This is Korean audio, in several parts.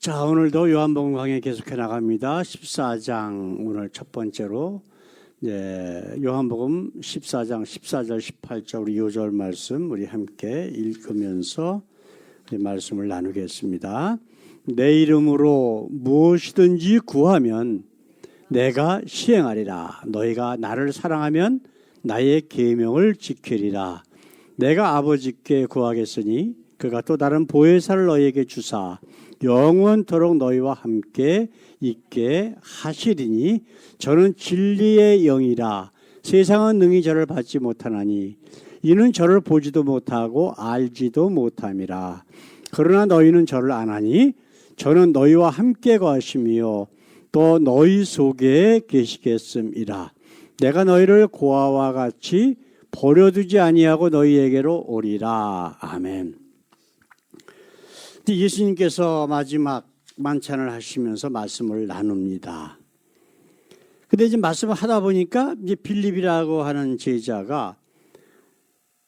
자, 오늘도 요한복음 강의 계속해 나갑니다. 14장 오늘 첫 번째로 요한복음 14장 14절 18절 우리 요절 말씀 우리 함께 읽으면서 우리 말씀을 나누겠습니다. 내 이름으로 무엇이든지 구하면 내가 시행하리라. 너희가 나를 사랑하면 나의 계명을 지키리라. 내가 아버지께 구하겠으니 그가 또 다른 보혜사를 너희에게 주사 영원토록 너희와 함께 있게 하시리니 저는 진리의 영이라. 세상은 능히 저를 받지 못하나니 이는 저를 보지도 못하고 알지도 못함이라. 그러나 너희는 저를 아나니 저는 너희와 함께 거하시며 또 너희 속에 계시겠음이라. 내가 너희를 고아와 같이 버려두지 아니하고 너희에게로 오리라. 아멘. 예수님께서 마지막 만찬을 하시면서 말씀을 나눕니다. 근데 이제 말씀을 하다 보니까 이제 빌립이라고 하는 제자가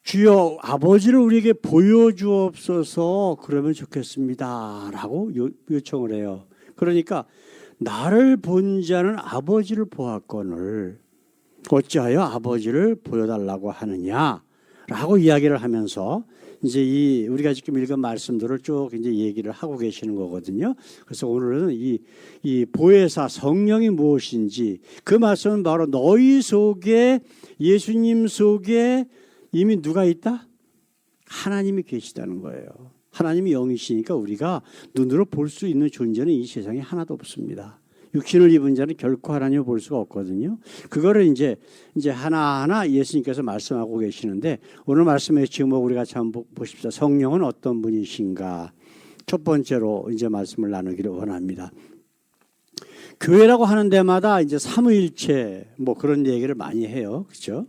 주여 아버지를 우리에게 보여주옵소서 그러면 좋겠습니다라고 요청을 해요. 그러니까 나를 본 자는 아버지를 보았거늘 어찌하여 아버지를 보여달라고 하느냐라고 이야기를 하면서 이제 우리가 지금 읽은 말씀들을 쭉 이제 얘기를 하고 계시는 거거든요. 그래서 오늘은 이 보혜사 성령이 무엇인지 그 말씀은 바로 너희 속에 예수님 속에 이미 누가 있다? 하나님이 계시다는 거예요. 하나님이 영이시니까 우리가 눈으로 볼 수 있는 존재는 이 세상에 하나도 없습니다. 육신을 입은 자는 결코 하나님을 볼 수가 없거든요. 그거를 이제 하나하나 예수님께서 말씀하고 계시는데 오늘 말씀의 제목 우리가 한번 보십시오. 성령은 어떤 분이신가? 첫 번째로 이제 말씀을 나누기를 원합니다. 교회라고 하는 데마다 이제 삼위일체 뭐 그런 얘기를 많이 해요. 그렇죠?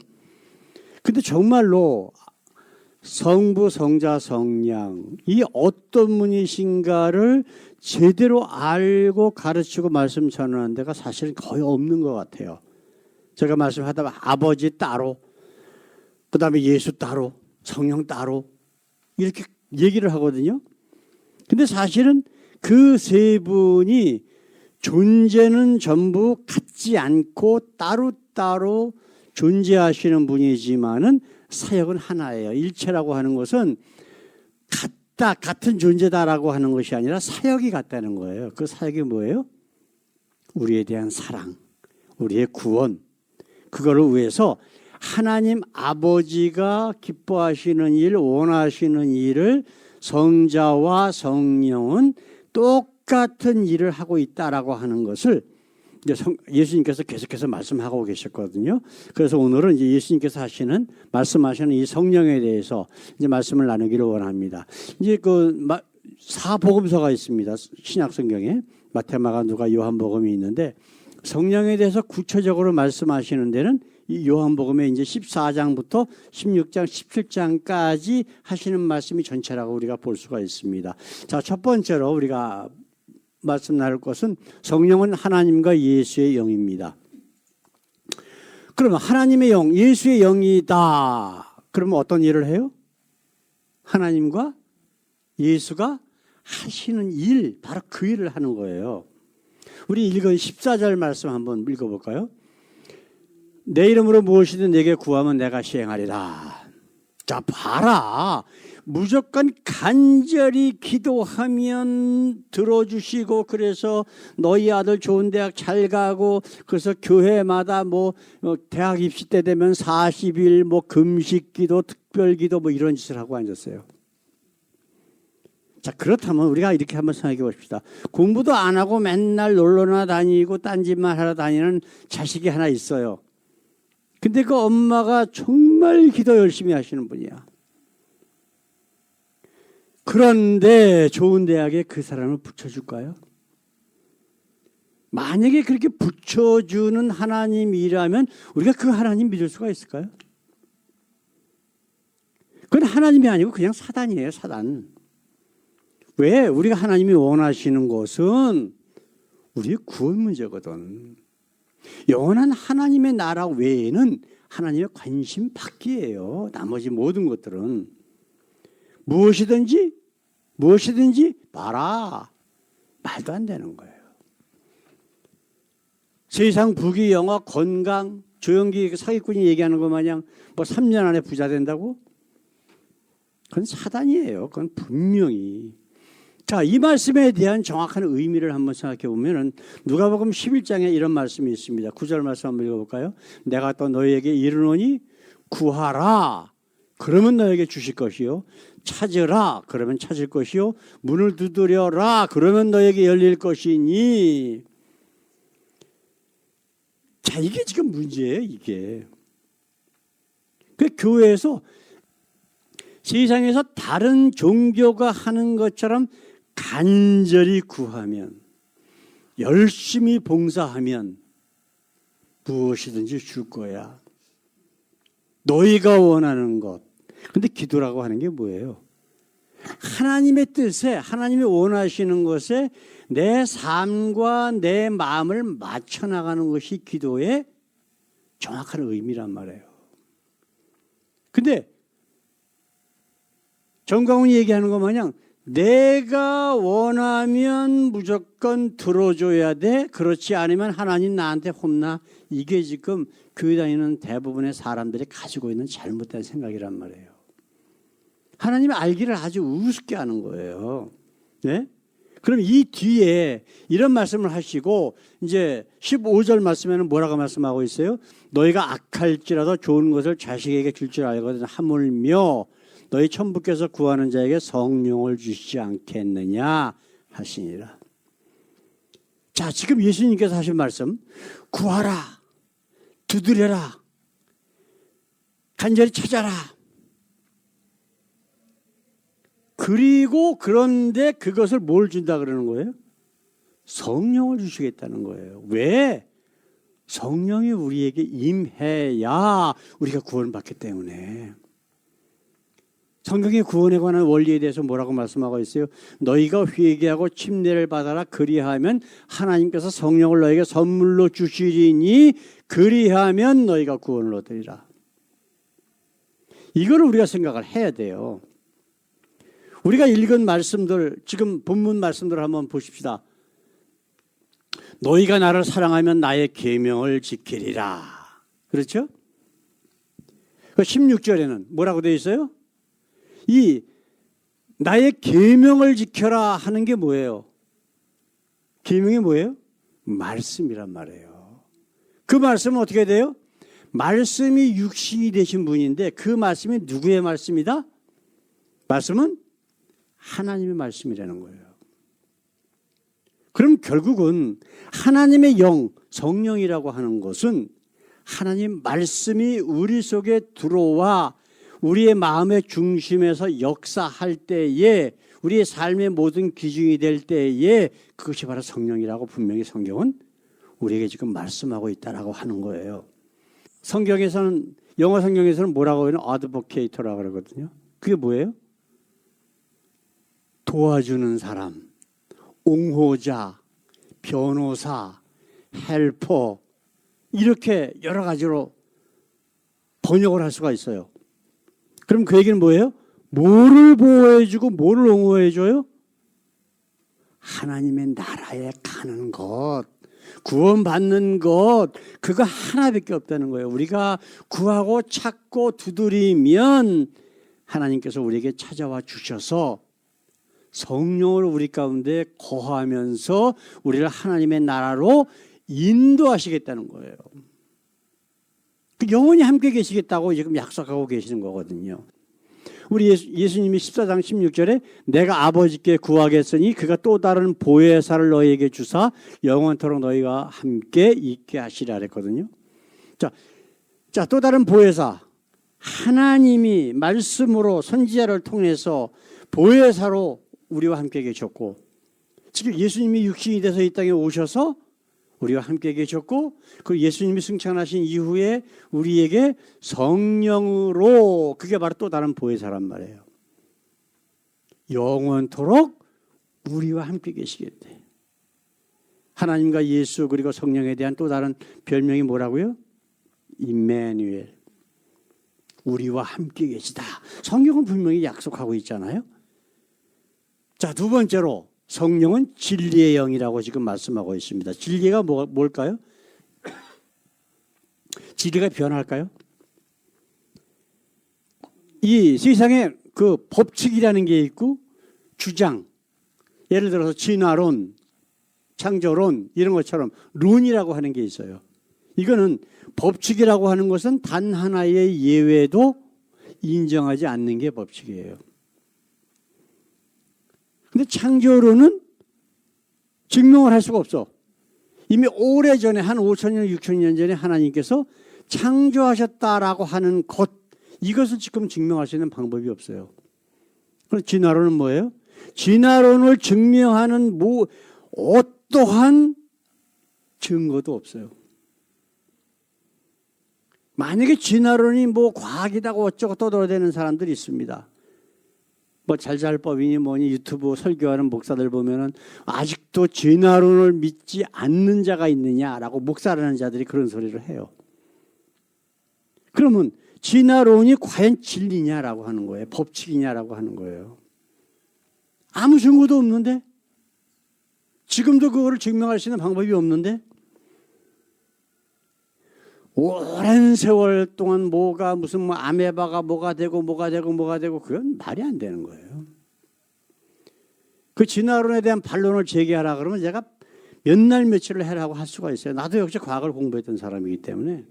근데 정말로 성부, 성자, 성령 이 어떤 분이신가를 제대로 알고 가르치고 말씀 전하는 데가 사실은 거의 없는 것 같아요. 제가 말씀하다 보면 아버지 따로, 그 다음에 예수 따로, 성령 따로 이렇게 얘기를 하거든요. 근데 사실은 그 세 분이 존재는 전부 같지 않고 따로따로 존재하시는 분이지만은 사역은 하나예요. 일체라고 하는 것은 같은 존재다라고 하는 것이 아니라 사역이 같다는 거예요. 그 사역이 뭐예요? 우리에 대한 사랑, 우리의 구원, 그거를 위해서 하나님 아버지가 기뻐하시는 일, 원하시는 일을 성자와 성령은 똑같은 일을 하고 있다라고 하는 것을 예수님께서 계속해서 말씀하고 계셨거든요. 그래서 오늘은 이제 예수님께서 말씀하시는 이 성령에 대해서 이제 말씀을 나누기를 원합니다. 이제 그 사복음서가 있습니다. 신약 성경에 마태, 마가, 누가, 요한복음이 있는데 성령에 대해서 구체적으로 말씀하시는 데는 이 요한복음의 이제 14장부터 16장, 17장까지 하시는 말씀이 전체라고 우리가 볼 수가 있습니다. 자, 첫 번째로 우리가 말씀 나눌 것은 성령은 하나님과 예수의 영입니다. 그러면 하나님의 영, 예수의 영이다. 그러면 어떤 일을 해요? 하나님과 예수가 하시는 일, 바로 그 일을 하는 거예요. 우리 읽은 14절 말씀 한번 읽어볼까요? 내 이름으로 무엇이든 내게 구하면 내가 시행하리라. 자, 봐라. 무조건 간절히 기도하면 들어주시고 그래서 너희 아들 좋은 대학 잘 가고 그래서 교회마다 뭐 대학 입시 때 되면 40일 뭐 금식 기도 특별 기도 뭐 이런 짓을 하고 앉았어요. 자, 그렇다면 우리가 이렇게 한번 생각해 봅시다. 공부도 안 하고 맨날 놀러나 다니고 딴짓만 하러 다니는 자식이 하나 있어요. 근데 그 엄마가 정말 기도 열심히 하시는 분이야. 그런데 좋은 대학에 그 사람을 붙여줄까요? 만약에 그렇게 붙여주는 하나님이라면 우리가 그 하나님 믿을 수가 있을까요? 그건 하나님이 아니고 그냥 사단이에요, 사단. 왜? 우리가 하나님이 원하시는 것은 우리의 구원 문제거든. 영원한 하나님의 나라 외에는 하나님의 관심 받기예요. 나머지 모든 무엇이든지 봐라. 말도 안 되는 거예요. 세상 부귀 영화 건강 조영기 사기꾼이 얘기하는 것 마냥 뭐 3년 안에 부자 된다고? 그건 사단이에요. 그건 분명히. 자, 이 말씀에 대한 정확한 의미를 한번 생각해 보면은 누가복음 11장에 이런 말씀이 있습니다. 9절 말씀 한번 읽어볼까요? 내가 또 너희에게 이르노니 구하라. 그러면 너에게 주실 것이요. 찾으라. 그러면 찾을 것이요. 문을 두드려라. 그러면 너에게 열릴 것이니. 자, 이게 지금 문제예요, 이게. 그 교회에서 세상에서 다른 종교가 하는 것처럼 간절히 구하면, 열심히 봉사하면 무엇이든지 줄 거야. 너희가 원하는 것. 근데 기도라고 하는 게 뭐예요? 하나님의 뜻에, 하나님이 원하시는 것에 내 삶과 내 마음을 맞춰 나가는 것이 기도의 정확한 의미란 말이에요. 근데 정강훈이 얘기하는 것 마냥 내가 원하면 무조건 들어줘야 돼. 그렇지 않으면 하나님 나한테 혼나. 이게 지금 교회 다니는 대부분의 사람들이 가지고 있는 잘못된 생각이란 말이에요. 하나님의 알기를 아주 우습게 하는 거예요. 네? 그럼 이 뒤에 이런 말씀을 하시고 이제 15절 말씀에는 뭐라고 말씀하고 있어요? 너희가 악할지라도 좋은 것을 자식에게 줄 줄 알거든 하물며 너희 천부께서 구하는 자에게 성령을 주시지 않겠느냐 하시니라. 자, 지금 예수님께서 하신 말씀, 구하라, 두드려라, 간절히 찾아라. 그리고 그런데 그것을 뭘 준다 그러는 거예요? 성령을 주시겠다는 거예요. 왜? 성령이 우리에게 임해야 우리가 구원받기 때문에. 성경의 구원에 관한 원리에 대해서 뭐라고 말씀하고 있어요? 너희가 회개하고 침례를 받아라. 그리하면 하나님께서 성령을 너에게 선물로 주시리니 그리하면 너희가 구원을 얻으리라. 이걸 우리가 생각을 해야 돼요. 우리가 읽은 말씀들, 지금 본문 말씀들을 한번 보십시다. 너희가 나를 사랑하면 나의 계명을 지키리라. 그렇죠? 16절에는 뭐라고 되어 있어요? 이 나의 계명을 지켜라 하는 게 뭐예요? 계명이 뭐예요? 말씀이란 말이에요. 그 말씀은 어떻게 돼요? 말씀이 육신이 되신 분인데 그 말씀이 누구의 말씀이다? 말씀은 하나님의 말씀이라는 거예요. 그럼 결국은 하나님의 영, 성령이라고 하는 것은 하나님 말씀이 우리 속에 들어와 우리의 마음의 중심에서 역사할 때에 우리의 삶의 모든 기준이 될 때에 그것이 바로 성령이라고 분명히 성경은 우리에게 지금 말씀하고 있다라고 하는 거예요. 성경에서는, 영어 성경에서는 뭐라고 하면 어드보케이터라고 그러거든요. 그게 뭐예요? 도와주는 사람, 옹호자, 변호사, 헬퍼, 이렇게 여러 가지로 번역을 할 수가 있어요. 그럼 그 얘기는 뭐예요? 뭐를 보호해주고 뭐를 옹호해줘요? 하나님의 나라에 가는 것, 구원받는 것, 그거 하나밖에 없다는 거예요. 우리가 구하고 찾고 두드리면 하나님께서 우리에게 찾아와 주셔서 성령을 우리 가운데 거하면서 우리를 하나님의 나라로 인도하시겠다는 거예요. 영원히 함께 계시겠다고 지금 약속하고 계시는 거거든요. 우리 예수님이 14장 16절에 내가 아버지께 구하겠으니 그가 또 다른 보혜사를 너희에게 주사 영원토록 너희가 함께 있게 하시라 그랬거든요. 자, 또 다른 보혜사, 하나님이 말씀으로 선지자를 통해서 보혜사로 우리와 함께 계셨고, 지금 예수님이 육신이 돼서 이 땅에 오셔서 우리와 함께 계셨고, 그 예수님이 승천하신 이후에 우리에게 성령으로, 그게 바로 또 다른 보혜사란 말이에요. 영원토록 우리와 함께 계시겠대. 하나님과 예수 그리고 성령에 대한 또 다른 별명이 뭐라고요? 임마누엘, 우리와 함께 계시다. 성경은 분명히 약속하고 있잖아요. 자, 두 번째로 성령은 진리의 영이라고 지금 말씀하고 있습니다. 진리가 뭘까요? 진리가 변할까요? 이 세상에 그 법칙이라는 게 있고 주장, 예를 들어서 진화론, 창조론 이런 것처럼 론이라고 하는 게 있어요. 이거는 법칙이라고 하는 것은 단 하나의 예외도 인정하지 않는 게 법칙이에요. 근데 창조론은 증명을 할 수가 없어. 이미 오래전에 한 5,000년, 6,000년 전에 하나님께서 창조하셨다라고 하는 것, 이것을 지금 증명할 수 있는 방법이 없어요. 그럼 진화론은 뭐예요? 진화론을 증명하는 어떠한 증거도 없어요. 만약에 진화론이 과학이다고 어쩌고 떠들어대는 사람들이 있습니다. 잘잘법이니 뭐니 유튜브 설교하는 목사들 보면은 아직도 진화론을 믿지 않는 자가 있느냐라고 목사라는 자들이 그런 소리를 해요. 그러면 진화론이 과연 진리냐라고 하는 거예요. 법칙이냐라고 하는 거예요. 아무 증거도 없는데? 지금도 그거를 증명할 수 있는 방법이 없는데? 오랜 세월 동안 무슨 아메바가 뭐가 되고 그건 말이 안 되는 거예요. 그 진화론에 대한 반론을 제기하라 그러면 제가 몇 날 며칠을 해라고 할 수가 있어요. 나도 역시 과학을 공부했던 사람이기 때문에.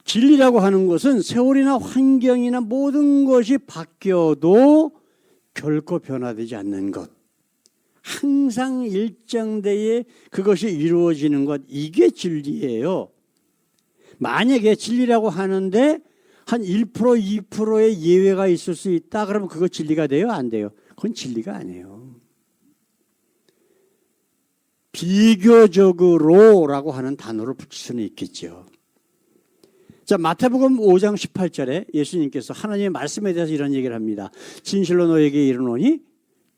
진리라고 하는 것은 세월이나 환경이나 모든 것이 바뀌어도 결코 변화되지 않는 것. 항상 일정대에 그것이 이루어지는 것, 이게 진리예요. 만약에 진리라고 하는데 한 1%, 2%의 예외가 있을 수 있다 그러면 그거 진리가 돼요? 안 돼요? 그건 진리가 아니에요. 비교적으로라고 하는 단어를 붙일 수는 있겠죠. 자, 마태복음 5장 18절에 예수님께서 하나님의 말씀에 대해서 이런 얘기를 합니다. 진실로 너에게 이르노니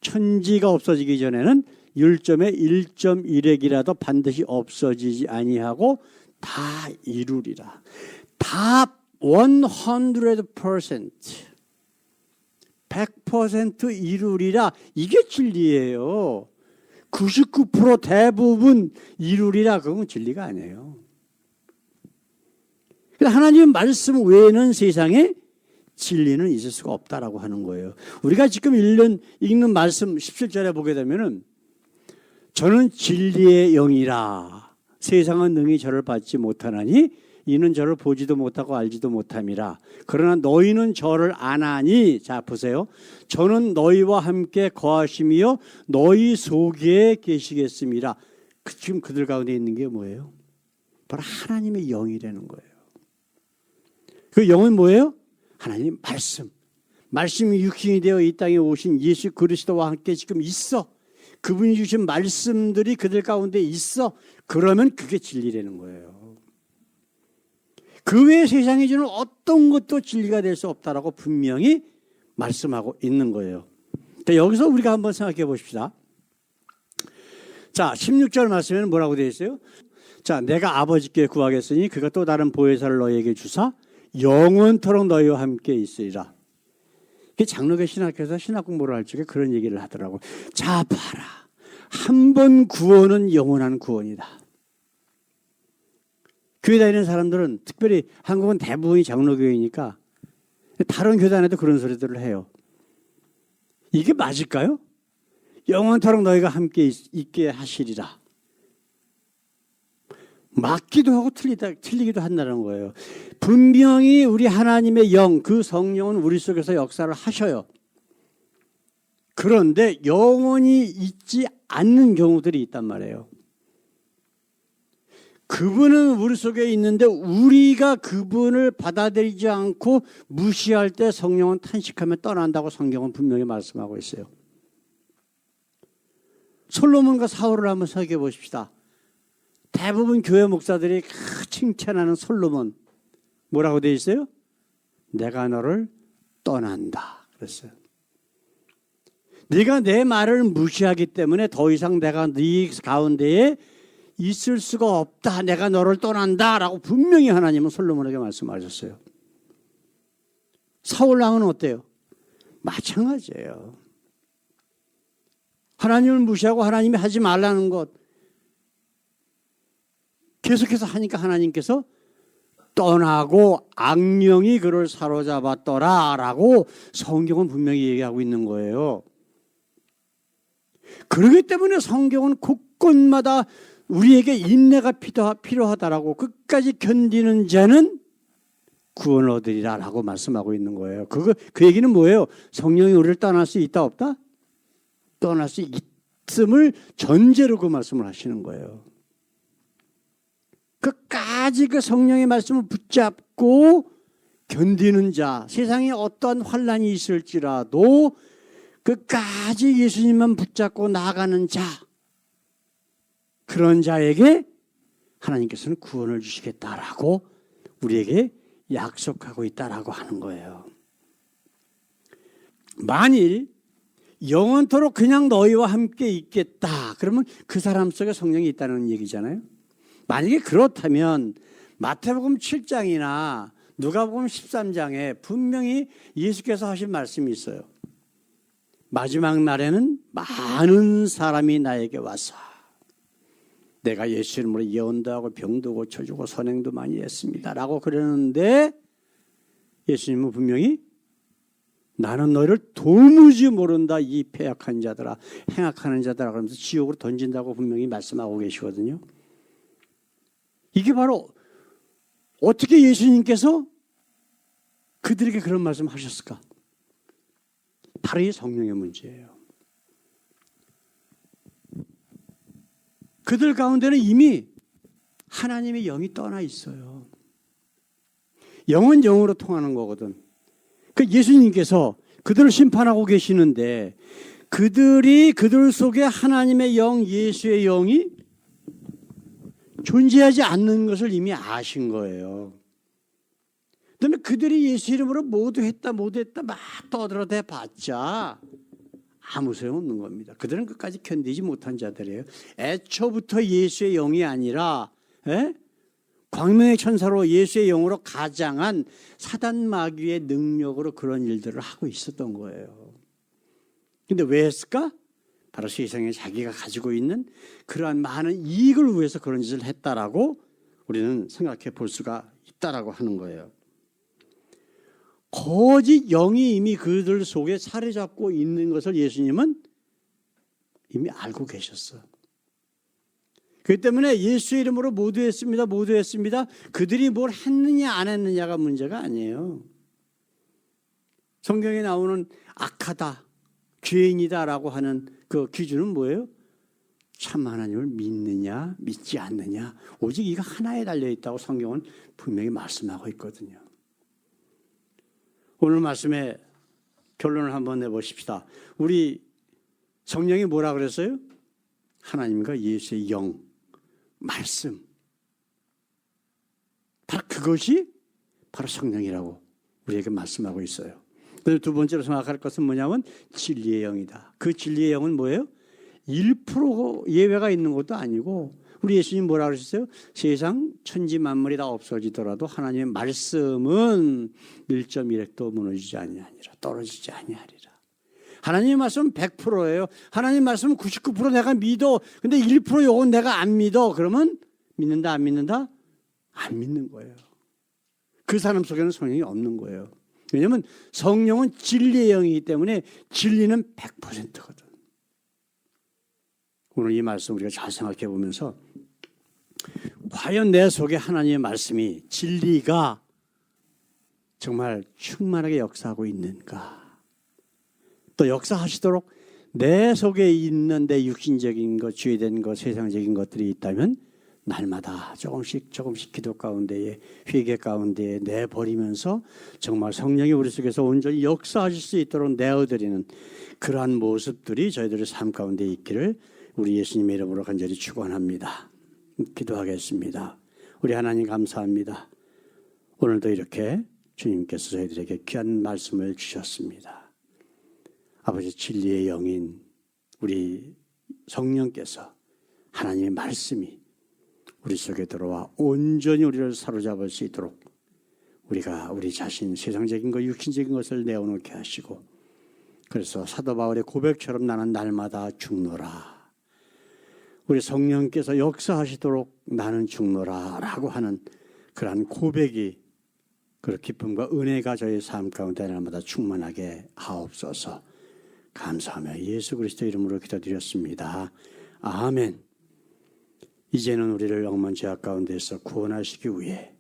천지가 없어지기 전에는 1점에 1.1핵이라도 반드시 없어지지 아니하고 다 이루리라. 다 100%, 100% 이루리라. 이게 진리예요. 99% 대부분 이루리라. 그건 진리가 아니에요. 하나님의 말씀 외에는 세상에 진리는 있을 수가 없다라고 하는 거예요. 우리가 지금 읽는 말씀 17절에 보게 되면은 저는 진리의 영이라 세상은 능히 저를 받지 못하나니 이는 저를 보지도 못하고 알지도 못함이라. 그러나 너희는 저를 아나니, 자 보세요. 저는 너희와 함께 거하심이요 너희 속에 계시겠습니다. 지금 그들 가운데 있는 게 뭐예요? 바로 하나님의 영이라는 거예요. 그 영은 뭐예요? 하나님 말씀. 말씀이 육신이 되어 이 땅에 오신 예수 그리스도와 함께 지금 있어. 그분이 주신 말씀들이 그들 가운데 있어. 그러면 그게 진리라는 거예요. 그 외에 세상에 주는 어떤 것도 진리가 될 수 없다라고 분명히 말씀하고 있는 거예요. 여기서 우리가 한번 생각해 보십시다. 자, 16절 말씀에는 뭐라고 되어 있어요? 자, 내가 아버지께 구하겠으니 그가 또 다른 보혜사를 너희에게 주사 영원토록 너희와 함께 있으리라. 이게 장로교 신학교에서 신학 공부를 할 적에 그런 얘기를 하더라고요. 자, 봐라. 한 번 구원은 영원한 구원이다. 교회 다니는 사람들은 특별히 한국은 대부분이 장로교회니까 다른 교단에도 그런 소리들을 해요. 이게 맞을까요? 영원토록 너희가 함께 있게 하시리라. 맞기도 하고 틀리기도 한다는 거예요. 분명히 우리 하나님의 영, 그 성령은 우리 속에서 역사를 하셔요. 그런데 영원히 있지 않는 경우들이 있단 말이에요. 그분은 우리 속에 있는데 우리가 그분을 받아들이지 않고 무시할 때 성령은 탄식하며 떠난다고 성경은 분명히 말씀하고 있어요. 솔로몬과 사울을 한번 생각해 보십시다. 대부분 교회 목사들이 칭찬하는 솔로몬 뭐라고 되어 있어요? 내가 너를 떠난다 그랬어요. 네가 내 말을 무시하기 때문에 더 이상 내가 네 가운데에 있을 수가 없다. 내가 너를 떠난다 라고 분명히 하나님은 솔로몬에게 말씀하셨어요. 사울 왕은 어때요? 마찬가지예요. 하나님을 무시하고 하나님이 하지 말라는 것 계속해서 하니까 하나님께서 떠나고 악령이 그를 사로잡았더라라고 성경은 분명히 얘기하고 있는 거예요. 그렇기 때문에 성경은 곳곳마다 우리에게 인내가 필요하다라고 끝까지 견디는 자는 구원을 얻으리라라고 말씀하고 있는 거예요. 그 얘기는 뭐예요? 성령이 우리를 떠날 수 있다 없다? 떠날 수 있음을 전제로 그 말씀을 하시는 거예요. 끝까지 그 성령의 말씀을 붙잡고 견디는 자, 세상에 어떠한 환난이 있을지라도 끝까지 예수님만 붙잡고 나아가는 자, 그런 자에게 하나님께서는 구원을 주시겠다라고 우리에게 약속하고 있다라고 하는 거예요. 만일 영원토록 그냥 너희와 함께 있겠다, 그러면 그 사람 속에 성령이 있다는 얘기잖아요. 만약에 그렇다면 마태복음 7장이나 누가복음 13장에 분명히 예수께서 하신 말씀이 있어요. 마지막 날에는 많은 사람이 나에게 와서 내가 예수 이름으로 예언도 하고 병도 고쳐주고 선행도 많이 했습니다 라고 그러는데 예수님은 분명히 나는 너희를 도무지 모른다 이 패역한 자들아, 행악하는 자들아 그러면서 지옥으로 던진다고 분명히 말씀하고 계시거든요. 이게 바로 어떻게 예수님께서 그들에게 그런 말씀 하셨을까? 바로 이 성령의 문제예요. 그들 가운데는 이미 하나님의 영이 떠나 있어요. 영은 영으로 통하는 거거든. 그 예수님께서 그들을 심판하고 계시는데 그들 속에 하나님의 영, 예수의 영이 존재하지 않는 것을 이미 아신 거예요. 그다음에 그들이 예수 이름으로 모두 했다 막 떠들어대 봤자 아무 소용없는 겁니다. 그들은 끝까지 견디지 못한 자들이에요. 애초부터 예수의 영이 아니라 광명의 천사로 예수의 영으로 가장한 사단 마귀의 능력으로 그런 일들을 하고 있었던 거예요. 그런데 왜 했을까? 바로 세상에 자기가 가지고 있는 그러한 많은 이익을 위해서 그런 짓을 했다라고 우리는 생각해 볼 수가 있다라고 하는 거예요. 거짓 영이 이미 그들 속에 사로잡고 있는 것을 예수님은 이미 알고 계셨어. 그렇기 때문에 예수 이름으로 모두 했습니다. 그들이 뭘 했느냐 안 했느냐가 문제가 아니에요. 성경에 나오는 악하다, 죄인이다라고 하는 그 기준은 뭐예요? 참 하나님을 믿느냐 믿지 않느냐, 오직 이거 하나에 달려있다고 성경은 분명히 말씀하고 있거든요. 오늘 말씀의 결론을 한번 내보십시다. 우리 성령이 뭐라 그랬어요? 하나님과 예수의 영, 말씀. 바로 그것이 바로 성령이라고 우리에게 말씀하고 있어요. 두 번째로 생각할 것은 뭐냐면 진리의 영이다. 그 진리의 영은 뭐예요? 1% 예외가 있는 것도 아니고 우리 예수님 뭐라 그러셨어요? 세상 천지 만물이 다 없어지더라도 하나님의 말씀은 1.1핵도 무너지지 아니하리라. 떨어지지 아니하리라. 하나님의 말씀은 100%예요. 하나님의 말씀은 99% 내가 믿어. 근데 1% 요건 내가 안 믿어. 그러면 믿는다 안 믿는다? 안 믿는 거예요. 그 사람 속에는 성령이 없는 거예요. 왜냐하면 성령은 진리의 영이기 때문에 진리는 100%거든. 오늘 이 말씀 우리가 잘 생각해 보면서 과연 내 속에 하나님의 말씀이 진리가 정말 충만하게 역사하고 있는가? 또 역사하시도록 내 속에 있는 내 육신적인 것, 죄된 것, 세상적인 것들이 있다면 날마다 조금씩 기도 가운데에 회개 가운데에 내버리면서 정말 성령이 우리 속에서 온전히 역사하실 수 있도록 내어드리는 그러한 모습들이 저희들의 삶 가운데 있기를 우리 예수님의 이름으로 간절히 축원합니다. 기도하겠습니다. 우리 하나님 감사합니다. 오늘도 이렇게 주님께서 저희들에게 귀한 말씀을 주셨습니다. 아버지, 진리의 영인 우리 성령께서 하나님의 말씀이 우리 속에 들어와 온전히 우리를 사로잡을 수 있도록 우리가 우리 자신 세상적인 것, 육신적인 것을 내어놓게 하시고 그래서 사도 바울의 고백처럼 나는 날마다 죽노라. 우리 성령께서 역사하시도록 나는 죽노라 라고 하는 그러한 고백이, 그 기쁨과 은혜가 저희 삶 가운데 날마다 충만하게 하옵소서. 감사하며 예수 그리스도 이름으로 기도드렸습니다. 아멘. 이제는 우리를 억만 죄악 가운데서 구원하시기 위해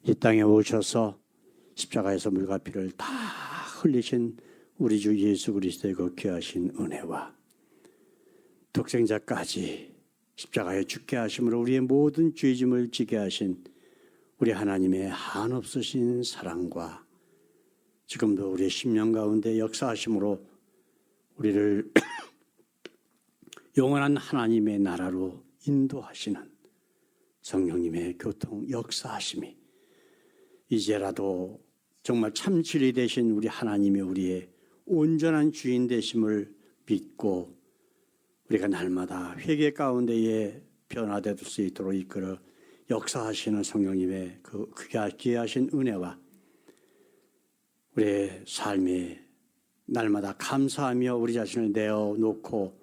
이 땅에 오셔서 십자가에서 물과 피를 다 흘리신 우리 주 예수 그리스도의 그 귀하신 은혜와 독생자까지 십자가에 죽게 하심으로 우리의 모든 죄짐을 지게 하신 우리 하나님의 한없으신 사랑과 지금도 우리의 심령 가운데 역사하심으로 우리를 영원한 하나님의 나라로 인도하시는 성령님의 교통 역사하심이 이제라도 정말 참 진리 되신 우리 하나님의 우리의 온전한 주인 되심을 믿고 우리가 날마다 회개 가운데에 변화될 수 있도록 이끌어 역사하시는 성령님의 그 귀하신 은혜와 우리의 삶에 날마다 감사하며 우리 자신을 내어놓고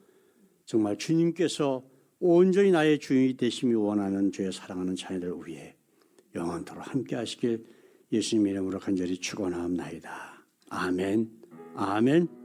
정말 주님께서 온전히 나의 주인이 되심이 원하는 주의 사랑하는 자녀들 위해 영원토록 함께 하시길 예수님 이름으로 간절히 축원하옵나이다. 아멘. 아멘.